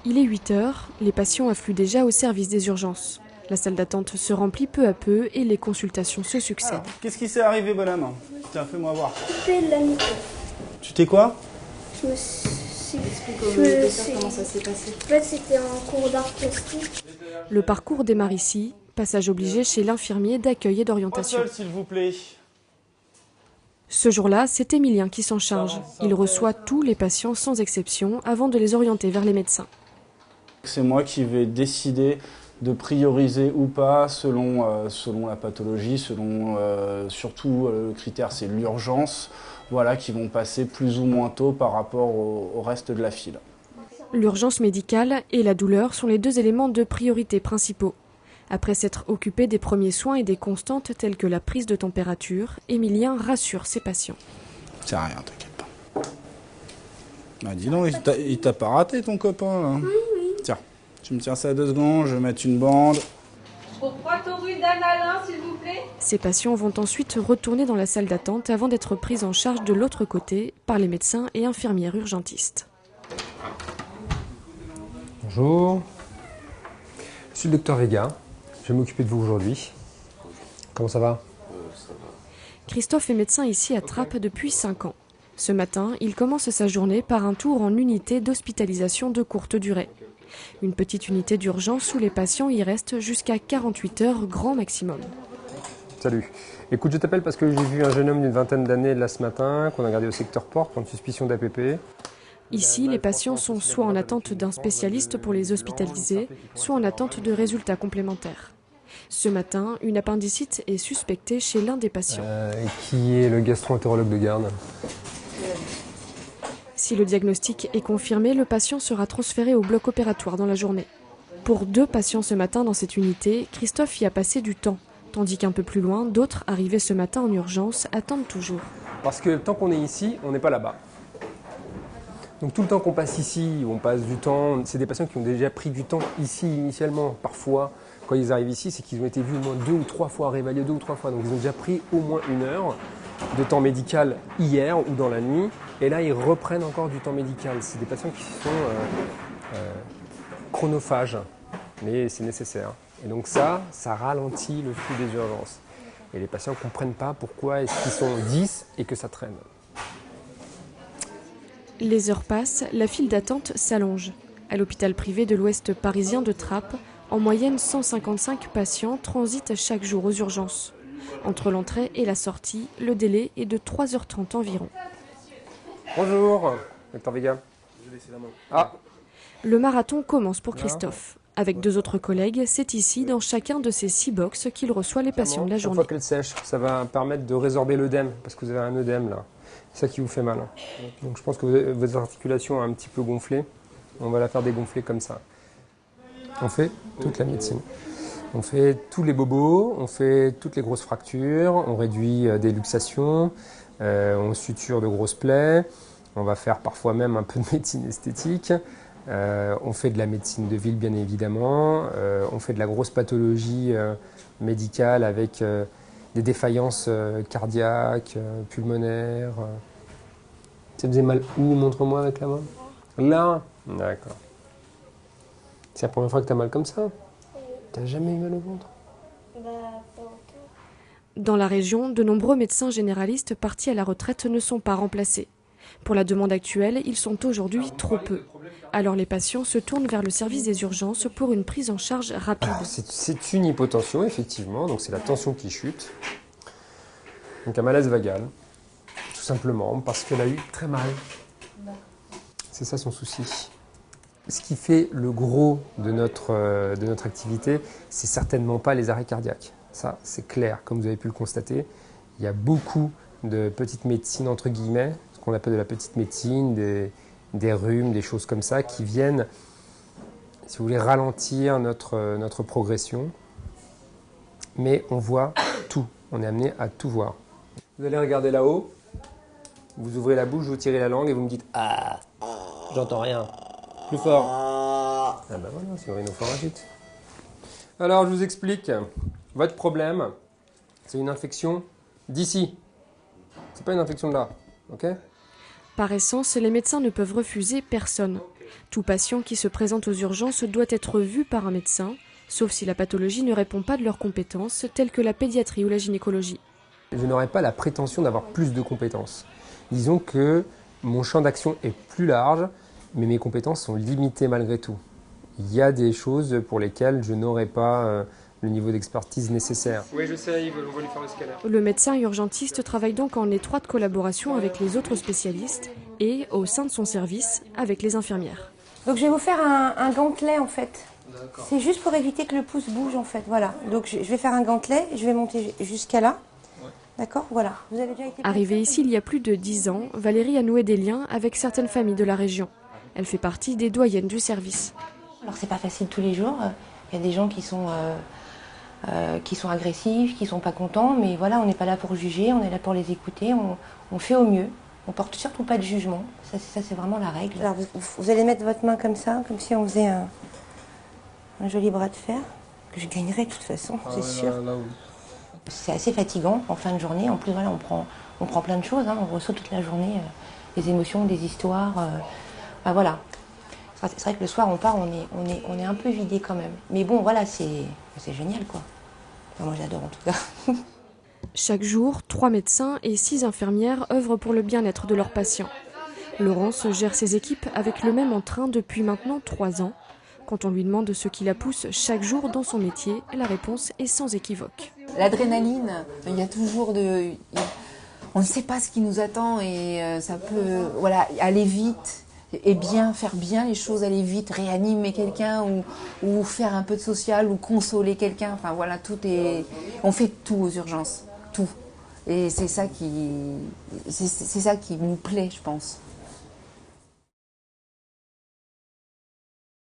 Il est 8 heures, les patients affluent déjà au service des urgences. La salle d'attente se remplit peu à peu et les consultations se succèdent. Alors, qu'est-ce qui s'est arrivé, bonhomme? Tiens, fais-moi voir. Coupé de la nuque. Tu t'es quoi? Je me suis... Explique aux éducateurs comment ça s'est passé. En fait, c'était en cours d'art plastique. Le parcours démarre ici, passage obligé chez l'infirmier d'accueil et Pas d'orientation. seul, s'il vous plaît. Ce jour-là, c'est Émilien qui s'en charge. Il reçoit tous les patients sans exception avant de les orienter vers les médecins. C'est moi qui vais décider de prioriser ou pas selon la pathologie, surtout le critère c'est l'urgence, voilà, qui vont passer plus ou moins tôt par rapport au reste de la file. L'urgence médicale et la douleur sont les deux éléments de priorité principaux. Après s'être occupé des premiers soins et des constantes telles que la prise de température, Émilien rassure ses patients. C'est rien, t'inquiète pas. Ah, dis donc, il t'a pas raté ton copain là? Oui. Tiens, tu me tiens ça 2 secondes, je vais mettre une bande. Pour 3 taurus d'Analin, s'il vous plaît. Ces patients vont ensuite retourner dans la salle d'attente avant d'être pris en charge de l'autre côté par les médecins et infirmières urgentistes. Bonjour, je suis le docteur Vega, je vais m'occuper de vous aujourd'hui. Comment ça va? Christophe est médecin ici à Trappes depuis 5 ans. Ce matin, il commence sa journée par un tour en unité d'hospitalisation de courte durée. Une petite unité d'urgence où les patients y restent jusqu'à 48 heures grand maximum. Salut. Écoute, je t'appelle parce que j'ai vu un jeune homme d'une vingtaine d'années là ce matin, qu'on a gardé au secteur port pour une suspicion d'APP. Ici, les patients sont soit en attente d'un spécialiste pour les hospitaliser, soit en attente de résultats complémentaires. Ce matin, une appendicite est suspectée chez l'un des patients. Qui est le gastro-entérologue de garde? Si le diagnostic est confirmé, le patient sera transféré au bloc opératoire dans la journée. Pour 2 patients ce matin dans cette unité, Christophe y a passé du temps, tandis qu'un peu plus loin, d'autres arrivés ce matin en urgence attendent toujours. Parce que tant qu'on est ici, on n'est pas là-bas. Donc tout le temps qu'on passe ici, on passe du temps, c'est des patients qui ont déjà pris du temps ici initialement. Parfois, quand ils arrivent ici, c'est qu'ils ont été vus au moins 2 ou 3 fois, réévalués 2 ou 3 fois. Donc ils ont déjà pris au moins 1 heure de temps médical hier ou dans la nuit. Et là, ils reprennent encore du temps médical. C'est des patients qui sont chronophages, mais c'est nécessaire. Et donc ça ralentit le flux des urgences. Et les patients ne comprennent pas pourquoi est-ce qu'ils sont 10 et que ça traîne. Les heures passent, la file d'attente s'allonge. À l'hôpital privé de l'Ouest parisien de Trappes, en moyenne 155 patients transitent chaque jour aux urgences. Entre l'entrée et la sortie, le délai est de 3h30 environ. Bonjour, docteur Vega. Je vais laisser la main. Ah. Le marathon commence pour Christophe. Avec 2 autres collègues, c'est ici, dans chacun de ces 6 box, qu'il reçoit les patients de la Une journée. fois qu'elle sèche, ça va permettre de résorber l'œdème, parce que vous avez un œdème là. C'est ça qui vous fait mal. Donc je pense que votre articulation a un petit peu gonflé. On va la faire dégonfler comme ça. On fait toute la médecine. On fait tous les bobos, on fait toutes les grosses fractures, on réduit des luxations, on suture de grosses plaies, on va faire parfois même un peu de médecine esthétique, on fait de la médecine de ville bien évidemment, on fait de la grosse pathologie médicale avec des défaillances cardiaques, pulmonaires. Ça te faisait mal où? Montre-moi avec la main. Là? D'accord. C'est la première fois que tu as mal comme ça? T'as jamais eu mal au ventre? Bah, pas autant. Dans la région, de nombreux médecins généralistes partis à la retraite ne sont pas remplacés. Pour la demande actuelle, ils sont aujourd'hui trop peu. Alors les patients se tournent vers le service des urgences pour une prise en charge rapide. C'est une hypotension, effectivement, donc c'est la tension qui chute. Donc un malaise vagal, tout simplement, parce qu'elle a eu très mal. C'est ça son souci. Ce qui fait le gros de notre activité, c'est certainement pas les arrêts cardiaques. Ça, c'est clair, comme vous avez pu le constater. Il y a beaucoup de petite médecine, entre guillemets, ce qu'on appelle de la petite médecine, des rhumes, des choses comme ça, qui viennent, si vous voulez, ralentir notre progression. Mais on voit tout, on est amené à tout voir. Vous allez regarder là-haut, vous ouvrez la bouche, vous tirez la langue et vous me dites « Ah, j'entends rien ». Plus fort. Ah ben voilà, c'est rhinopharyngite. Alors, je vous explique. Votre problème, c'est une infection d'ici. C'est pas une infection de là, ok? Par essence, les médecins ne peuvent refuser personne. Tout patient qui se présente aux urgences doit être vu par un médecin, sauf si la pathologie ne répond pas de leurs compétences, telles que la pédiatrie ou la gynécologie. Je n'aurais pas la prétention d'avoir plus de compétences. Disons que mon champ d'action est plus large, mais mes compétences sont limitées malgré tout. Il y a des choses pour lesquelles je n'aurai pas le niveau d'expertise nécessaire. Oui, je sais, on va lui faire le scanner. Le médecin urgentiste travaille donc en étroite collaboration avec les autres spécialistes et, au sein de son service, avec les infirmières. Donc je vais vous faire un gantelet en fait. C'est juste pour éviter que le pouce bouge en fait. Voilà. Donc je vais faire un gantelet, je vais monter jusqu'à là. D'accord, voilà. Vous avez déjà été Arrivée ici il y a plus de 10 ans, Valérie a noué des liens avec certaines familles de la région. Elle fait partie des doyennes du service. Alors c'est pas facile tous les jours. Il y a des gens qui sont agressifs, qui sont pas contents, mais voilà, on n'est pas là pour juger, on est là pour les écouter. On fait au mieux. On porte surtout pas de jugement. Ça c'est vraiment la règle. Alors vous allez mettre votre main comme ça, comme si on faisait un joli bras de fer que je gagnerai de toute façon, c'est sûr. Là, oui. C'est assez fatigant en fin de journée. En plus, voilà, on prend plein de choses. Hein. On reçoit toute la journée des émotions, des histoires. Voilà. C'est vrai que le soir, on part, on est un peu vidé quand même. Mais bon, voilà, c'est génial, quoi. Enfin, moi, j'adore en tout cas. Chaque jour, 3 médecins et 6 infirmières œuvrent pour le bien-être de leurs patients. Laurence gère ses équipes avec le même entrain depuis maintenant 3 ans. Quand on lui demande ce qui la pousse chaque jour dans son métier, la réponse est sans équivoque. L'adrénaline, il y a toujours on ne sait pas ce qui nous attend et ça peut aller vite et faire bien les choses, aller vite, réanimer quelqu'un ou faire un peu de social ou consoler quelqu'un. Enfin voilà, on fait tout aux urgences, tout. Et c'est ça qui nous plaît, je pense.